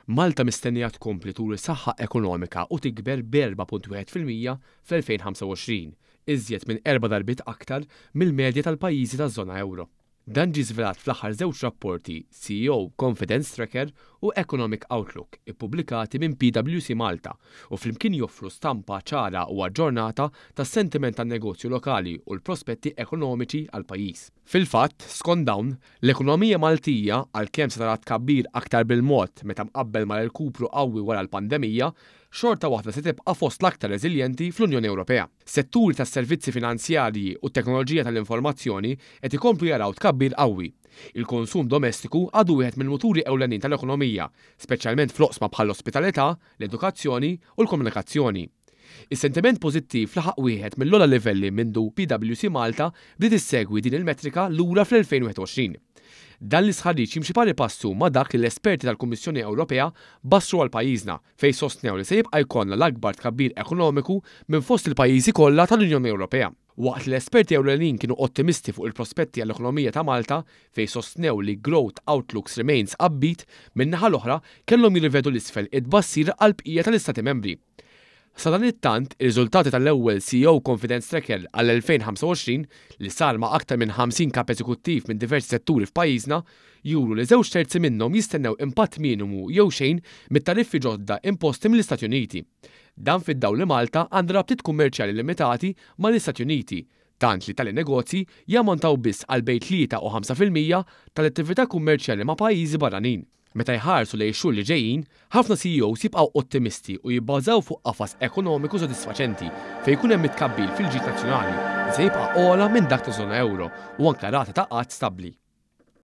Malta mistennija tkompli turi saħħa ekonomika u tikber b'4.1% fl-2025, iżjed minn 4 darbit aktar mill-medja tal-pajjiżi taż-żona euro. Dan ġie żvelat fl-aħħar żewġ rapporti CEO Confidence Tracker u Economic Outlook ippubblikati minn PwC Malta u flimkien joffru stampa ċara u aġġornata tas-sentiment tan-negozju lokali u l-prospetti ekonomiċi għall-pajjiż. Fil-fatt, skont dawn, l-ekonomija Maltija għalkemm se tara tkabbir aktar bil-mod meta mqabbel mal-irkupru qawwi wara l-pandemija, xorta waħda se tibqa' fost l-aktar reżiljenti fl-Unjoni Ewropea. Setturi tas-servizzi finanzjarji u t-teknoloġija tal-informazzjoni qed ikomplu jaraw tkabbir qawwi. Il-konsum domestiku għadu wieħed mill-muturi ewlenin tal-ekonomija, speċjalment fl-oqsma bħall-ospitalità, l-edukazzjoni u l-komunikazzjoni. Is-sentiment pożittiv laħaq wieħed mill-ogħla livelli mindu PwC Malta bdiet issegwi din il-metrika lura fl-2021. Dan l-isħarriġ jimxi pari passu ma' dak li l-esperti tal-Kummissjoni Ewropea bassru għal pajjiżna fejn sostnew li se jibqa' jkollna l-akbar tkabbir ekonomiku minn fost il-pajjiżi kollha tal-Unjoni Ewropea. Waqt li l-esperti ewlenin kienu ottimisti fuq il-prospetti għall-ekonomija ta' Malta fejn sostnew li growth outlooks remains upbeat, min-naħa l-oħra kellhom jirrivedu l-isfel id-bassir għal bqija tal-Istati membri. Sa dan it-tant, ir-riżultati tal-ewwel CEO Confidence Tracker għall-2025 li sar ma' aktar minn 50 kap eżekuttiv minn diversi setturi f'pajjiżna juru li żewġ terzi minnhom jistennew impatt minimu jew xejn mit-tariffi ġodda imposti mill-Istati Uniti. Dan fid-dawl li Malta għandha rabtiet kummerċjali limitati mal-Istati Uniti, tant li tali negozji jammontaw biss għal bejn 3 u 5% tal-attività kummerċjali ma' pajjiżi barranin. Meta jħarsu lejn xhur li ġejjin, ħafna CEOs jibqgħu ottimisti u jibbażaw fuq qafas ekonomiku sodisfaċenti fejn jkun hemm mitkabbil fil-ġid nazzjonali li se jibqa' ogħla minn dak ta' żona euro u anke rata ta' qatt stabbli.